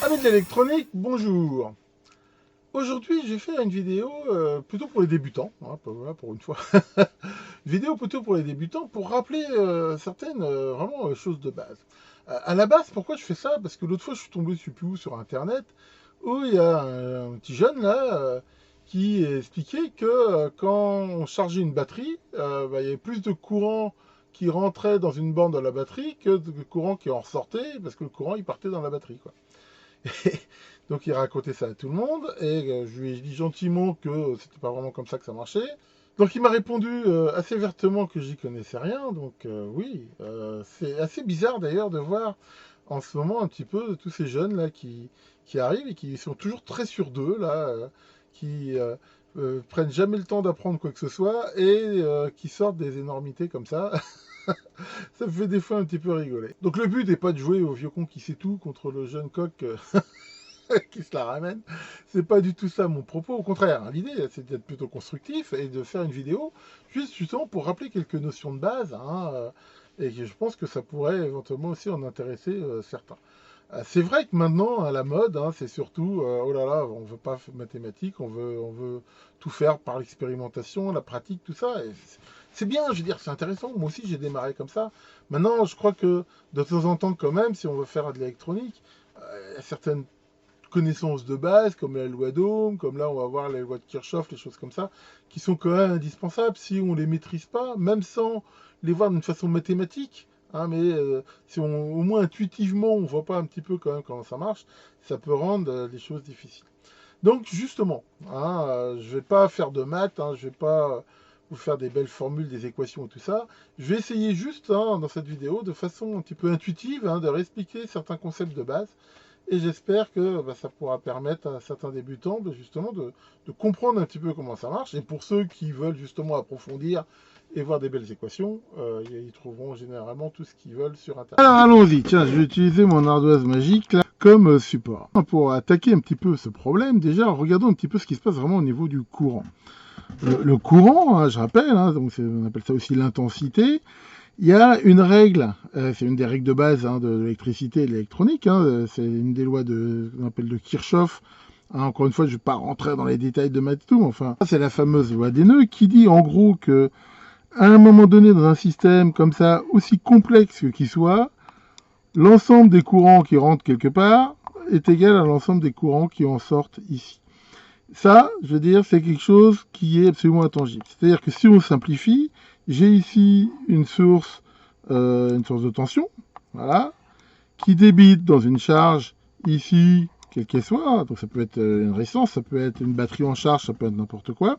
Amis de l'électronique, bonjour. Aujourd'hui, j'ai fait une vidéo plutôt pour les débutants, hein, voilà, pour une fois. Une vidéo plutôt pour les débutants pour rappeler certaines vraiment choses de base. À la base, pourquoi je fais ça? Parce que l'autre fois, je suis tombé, je sais plus où, sur Internet, où il y a un petit jeune là qui expliquait que quand on chargeait une batterie, il y avait plus de courant qui rentrait dans une borne de la batterie que de courant qui en ressortait, parce que le courant il partait dans la batterie, quoi. Donc il racontait ça à tout le monde et je lui ai dit gentiment que c'était pas vraiment comme ça que ça marchait. Donc il m'a répondu assez vertement que j'y connaissais rien. Donc oui, c'est assez bizarre d'ailleurs de voir en ce moment un petit peu tous ces jeunes là qui arrivent et qui sont toujours très sûrs d'eux là, qui prennent jamais le temps d'apprendre quoi que ce soit et qui sortent des énormités comme ça. Ça me fait des fois un petit peu rigoler. Donc le but n'est pas de jouer au vieux con qui sait tout contre le jeune coq qui se la ramène. C'est pas du tout ça mon propos. Au contraire, hein, l'idée c'est d'être plutôt constructif et de faire une vidéo juste justement pour rappeler quelques notions de base. Hein, et je pense que ça pourrait éventuellement aussi en intéresser certains. C'est vrai que maintenant, à la mode, hein, c'est surtout, oh là là, on veut pas faire mathématiques, on veut tout faire par l'expérimentation, la pratique, tout ça. Et c'est bien, je veux dire, c'est intéressant. Moi aussi, j'ai démarré comme ça. Maintenant, je crois que de temps en temps, quand même, si on veut faire de l'électronique, il y a certaines connaissances de base, comme la loi d'Ohm, comme là on va voir les lois de Kirchhoff, les choses comme ça, qui sont quand même indispensables si on ne les maîtrise pas, même sans les voir d'une façon mathématique. Hein, mais si au moins intuitivement on voit pas un petit peu quand même comment ça marche, ça peut rendre les choses difficiles. Donc justement, hein, je ne vais pas faire de maths, hein, je ne vais pas vous faire des belles formules, des équations et tout ça. Je vais essayer juste hein, dans cette vidéo, de façon un petit peu intuitive, hein, de réexpliquer certains concepts de base et j'espère que ça pourra permettre à certains débutants justement de comprendre un petit peu comment ça marche. Et pour ceux qui veulent justement approfondir et voir des belles équations, ils trouveront généralement tout ce qu'ils veulent sur Internet. Alors allons-y, tiens, je vais utiliser mon ardoise magique là, comme support. Pour attaquer un petit peu ce problème, déjà, regardons un petit peu ce qui se passe vraiment au niveau du courant. Le courant, hein, je rappelle, hein, donc on appelle ça aussi l'intensité. Il y a une règle, c'est une des règles de base hein, de l'électricité et de l'électronique, hein, c'est une des lois qu'on appelle de Kirchhoff. Hein, encore une fois, je ne vais pas rentrer dans les détails de maths et tout, enfin, c'est la fameuse loi des nœuds qui dit en gros que à un moment donné dans un système comme ça, aussi complexe qu'il soit, l'ensemble des courants qui rentrent quelque part est égal à l'ensemble des courants qui en sortent ici. Ça, je veux dire, c'est quelque chose qui est absolument intangible. C'est-à-dire que si on simplifie, j'ai ici une source de tension, voilà, qui débite dans une charge ici, quelle qu'elle soit. Donc ça peut être une résistance, ça peut être une batterie en charge, ça peut être n'importe quoi.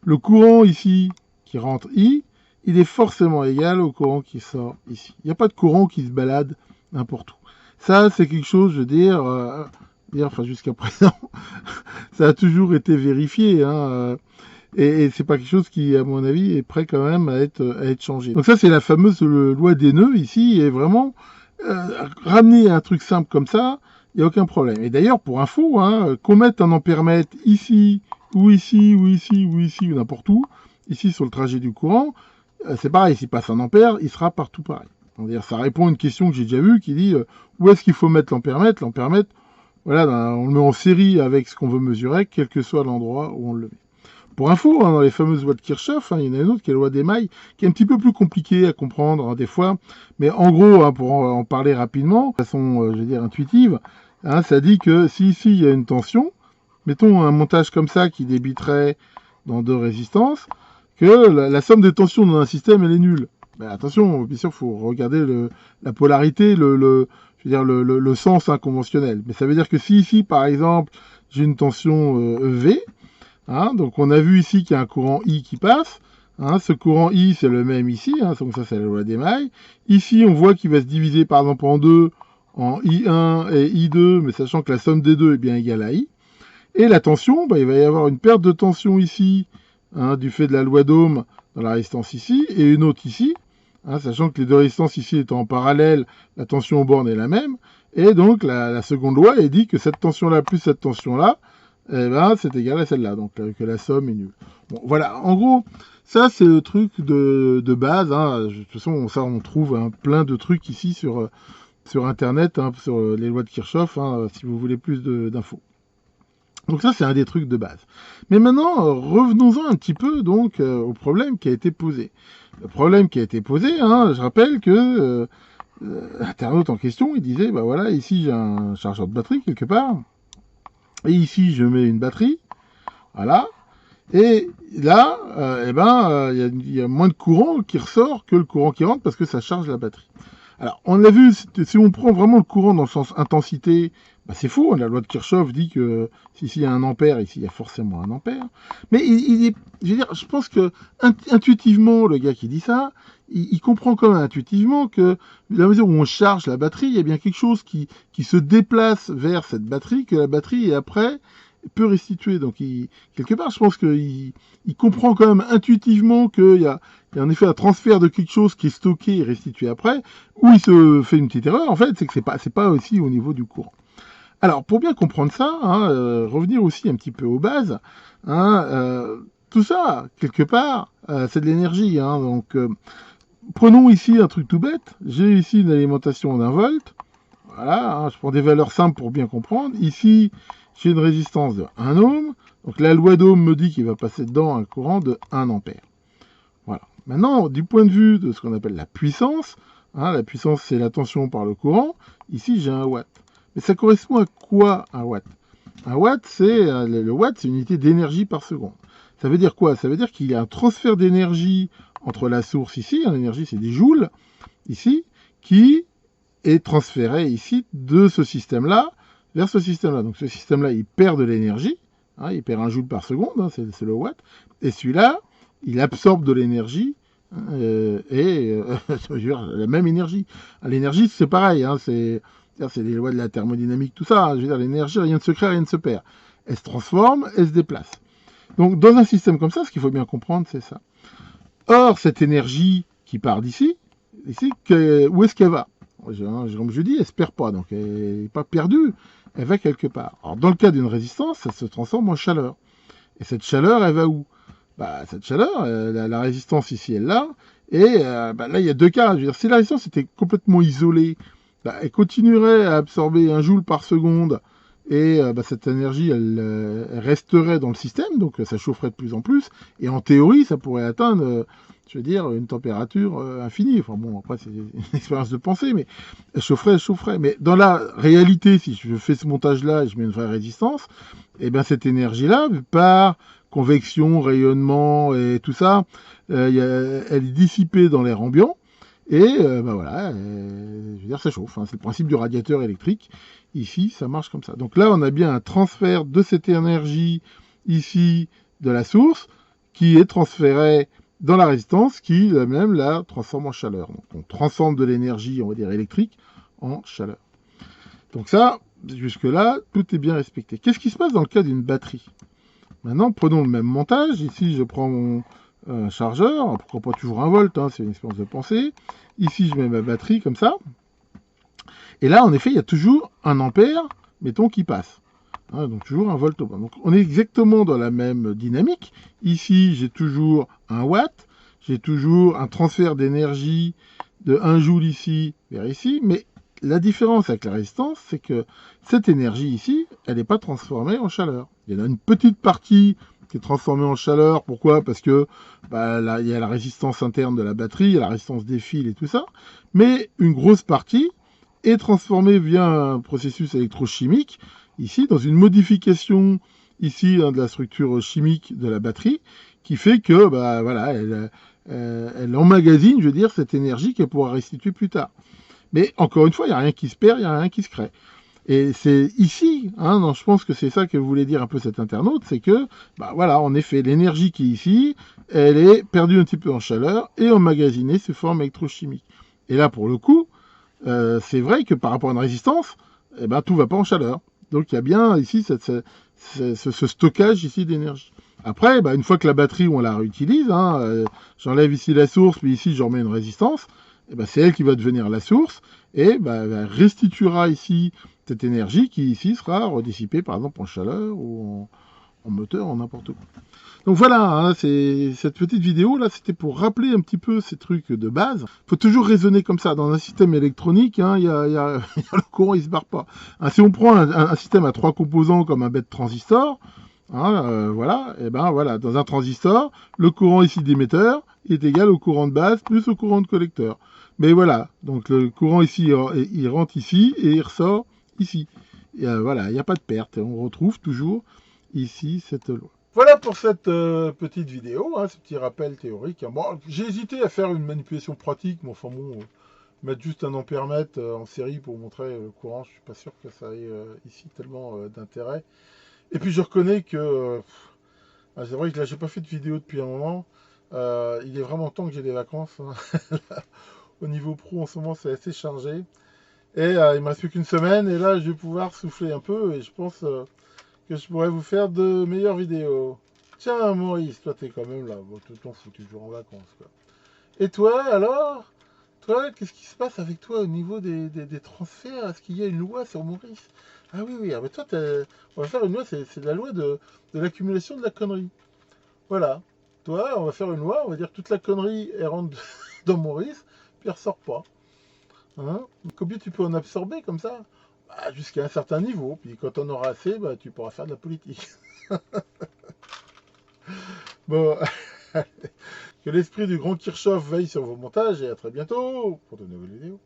Le courant ici qui rentre I, il est forcément égal au courant qui sort ici. Il n'y a pas de courant qui se balade n'importe où. Ça, c'est quelque chose, je veux dire, enfin jusqu'à présent, ça a toujours été vérifié, hein, et c'est pas quelque chose qui, à mon avis, est prêt quand même à être changé. Donc ça, c'est la fameuse loi des nœuds ici, et vraiment, ramener un truc simple comme ça, il n'y a aucun problème. Et d'ailleurs, pour info, hein, qu'on mette un ampèremètre ici, ou ici, ou ici, ou ici, ou n'importe où, ici sur le trajet du courant, c'est pareil, s'il passe un ampère, il sera partout pareil. C'est-à-dire, ça répond à une question que j'ai déjà vue qui dit où est-ce qu'il faut mettre l'ampèremètre. L'ampèrmètre, voilà, on le met en série avec ce qu'on veut mesurer, quel que soit l'endroit où on le met. Pour info, hein, dans les fameuses lois de Kirchhoff, hein, il y en a une autre qui est la loi d'Emaille, qui est un petit peu plus compliquée à comprendre hein, des fois, mais en gros, hein, pour en parler rapidement, de façon, je veux dire, intuitive, hein, ça dit que si ici il y a une tension, mettons un montage comme ça qui débiterait dans deux résistances, que la somme des tensions dans un système, elle est nulle. Ben, attention, bien sûr, il faut regarder la polarité, je veux dire, le sens hein, conventionnel. Mais ça veut dire que si ici, par exemple, j'ai une tension V, hein, donc on a vu ici qu'il y a un courant I qui passe. Hein, ce courant I, c'est le même ici. Hein, donc ça, c'est la loi d'Emaille. Ici, on voit qu'il va se diviser par exemple en deux, en I1 et I2, mais sachant que la somme des deux est bien égale à I. Et la tension, il va y avoir une perte de tension ici, hein, du fait de la loi d'Ohm dans la résistance ici, et une autre ici, hein, sachant que les deux résistances ici étant en parallèle, la tension aux bornes est la même. Et donc la seconde loi, elle dit que cette tension-là plus cette tension-là, eh ben, c'est égal à celle-là, donc que la somme est nulle. Bon, voilà, en gros, ça c'est le truc de base. Hein. De toute façon, ça on trouve hein, plein de trucs ici sur sur Internet, hein, sur les lois de Kirchhoff, hein, si vous voulez plus d'infos. Donc ça, c'est un des trucs de base. Mais maintenant, revenons-en un petit peu donc au problème qui a été posé. Le problème qui a été posé, hein, je rappelle que l'internaute en question, il disait, bah voilà, ici j'ai un chargeur de batterie quelque part, et ici je mets une batterie, voilà, et là, il y a moins de courant qui ressort que le courant qui rentre parce que ça charge la batterie. Alors, on l'a vu, si on prend vraiment le courant dans le sens intensité, bah c'est faux. La loi de Kirchhoff dit que s'il y a un ampère, ici il y a forcément un ampère. Mais je veux dire, je pense que intuitivement, le gars qui dit ça, il comprend quand même intuitivement que la mesure où on charge la batterie, il y a bien quelque chose qui se déplace vers cette batterie, que la batterie, après, peut restituer. Donc, quelque part, je pense qu'il comprend quand même intuitivement qu'il y a en effet un transfert de quelque chose qui est stocké et restitué après, où il se fait une petite erreur, en fait, c'est que c'est pas aussi au niveau du courant. Alors, pour bien comprendre ça, hein, revenir aussi un petit peu aux bases, hein, tout ça, quelque part, c'est de l'énergie. Hein, donc, prenons ici un truc tout bête. J'ai ici une alimentation d'1 volt. Voilà, hein, je prends des valeurs simples pour bien comprendre. Ici, j'ai une résistance de 1 ohm. Donc, la loi d'Ohm me dit qu'il va passer dedans un courant de 1 ampère. Voilà. Maintenant, du point de vue de ce qu'on appelle la puissance, hein, la puissance, c'est la tension par le courant. Ici, j'ai 1 watt. Mais ça correspond à quoi, 1 watt? 1 watt, le watt, c'est une unité d'énergie par seconde. Ça veut dire quoi? Ça veut dire qu'il y a un transfert d'énergie entre la source ici, l'énergie c'est des joules, ici, qui est transféré ici de ce système-là vers ce système-là. Donc ce système-là, il perd de l'énergie, hein, il perd 1 joule par seconde, hein, c'est le watt, et celui-là, il absorbe de l'énergie, je veux dire, la même énergie. L'énergie, c'est pareil, hein, c'est les lois de la thermodynamique, tout ça. Hein, je veux dire, l'énergie, rien ne se crée, rien ne se perd. Elle se transforme, elle se déplace. Donc, dans un système comme ça, ce qu'il faut bien comprendre, c'est ça. Or, cette énergie qui part d'ici, où est-ce qu'elle va? Comme je dis, elle ne se perd pas, donc elle n'est pas perdue, elle va quelque part. Alors, dans le cas d'une résistance, ça se transforme en chaleur. Et cette chaleur, elle va où? Bah, cette chaleur, la résistance ici, elle là. Et là, il y a 2 cas. Je veux dire, si la résistance était complètement isolée, bah, elle continuerait à absorber 1 joule par seconde. Et cette énergie, elle resterait dans le système, donc ça chaufferait de plus en plus. Et en théorie, ça pourrait atteindre, je veux dire, une température infinie. Enfin bon, après, c'est une expérience de pensée, mais elle chaufferait. Mais dans la réalité, si je fais ce montage-là et je mets une vraie résistance, et bien cette énergie-là, par convection, rayonnement et tout ça, elle est dissipée dans l'air ambiant. Et voilà, je veux dire, ça chauffe. Hein. C'est le principe du radiateur électrique. Ici, ça marche comme ça. Donc là, on a bien un transfert de cette énergie ici de la source qui est transférée dans la résistance qui, même, la transforme en chaleur. Donc on transforme de l'énergie, on va dire, électrique en chaleur. Donc ça, jusque-là, tout est bien respecté. Qu'est-ce qui se passe dans le cas d'une batterie? Maintenant, prenons le même montage. Ici, je prends mon chargeur. Pourquoi pas toujours 1 volt, hein, c'est une expérience de pensée. Ici, je mets ma batterie comme ça. Et là, en effet, il y a toujours 1 ampère, mettons, qui passe. Hein, donc toujours 1 volt au bas. Donc on est exactement dans la même dynamique. Ici, j'ai toujours 1 watt. J'ai toujours un transfert d'énergie de 1 joule ici vers ici. Mais la différence avec la résistance, c'est que cette énergie ici, elle n'est pas transformée en chaleur. Il y en a une petite partie qui est transformée en chaleur. Pourquoi? Parce que là, il y a la résistance interne de la batterie, il y a la résistance des fils et tout ça. Mais une grosse partie est transformée via un processus électrochimique, ici, dans une modification ici de la structure chimique de la batterie, qui fait que voilà, elle emmagasine, je veux dire, cette énergie qu'elle pourra restituer plus tard. Mais encore une fois, il n'y a rien qui se perd, il n'y a rien qui se crée. Et c'est ici, hein, non, je pense que c'est ça que voulait dire un peu cet internaute, c'est que, voilà, en effet, l'énergie qui est ici, elle est perdue un petit peu en chaleur et emmagasinée sous forme électrochimique. Et là, pour le coup, c'est vrai que par rapport à une résistance, tout ne va pas en chaleur. Donc il y a bien ici ce stockage ici d'énergie. Après, une fois que la batterie, on la réutilise, hein, j'enlève ici la source, mais ici, j'en remets une résistance, c'est elle qui va devenir la source, et elle restituera ici cette énergie qui ici sera redissipée par exemple en chaleur ou en moteur, en n'importe quoi. Donc voilà, hein, cette petite vidéo là, c'était pour rappeler un petit peu ces trucs de base. Faut toujours raisonner comme ça. Dans un système électronique, hein, le courant il se barre pas. Hein, si on prend un système à 3 composants comme un bête transistor, hein, voilà, et ben voilà, dans un transistor, le courant ici d'émetteur est égal au courant de base plus au courant de collecteur. Mais voilà, donc le courant ici, il rentre ici et il ressort ici. Et voilà, il n'y a pas de perte. On retrouve toujours ici cette loi. Voilà pour cette petite vidéo, hein, ce petit rappel théorique. Bon, j'ai hésité à faire une manipulation pratique, mais enfin bon, mettre juste un ampèremètre en série pour montrer le courant, je suis pas sûr que ça ait ici tellement d'intérêt. Et puis je reconnais que, c'est vrai que là j'ai pas fait de vidéo depuis un moment. Il est vraiment temps que j'ai des vacances. Hein. Au niveau pro en ce moment c'est assez chargé. Et il me reste plus qu'une semaine et là je vais pouvoir souffler un peu et je pense que je pourrais vous faire de meilleures vidéos. Tiens Maurice, toi t'es quand même là, bon, tu t'en fous, tu es toujours en vacances quoi. Et toi alors? Toi, qu'est-ce qui se passe avec toi au niveau des transferts? Est-ce qu'il y a une loi sur Maurice? Ah oui, oui, ah, mais toi, on va faire une loi, c'est la loi de l'accumulation de la connerie. Voilà. Toi, on va faire une loi, on va dire toute la connerie, elle rentre dans Maurice, puis elle ressort pas. Hein? Combien tu peux en absorber comme ça? Bah, jusqu'à un certain niveau. Puis quand on aura assez, bah, tu pourras faire de la politique. Bon, que l'esprit du grand Kirchhoff veille sur vos montages et à très bientôt pour de nouvelles vidéos.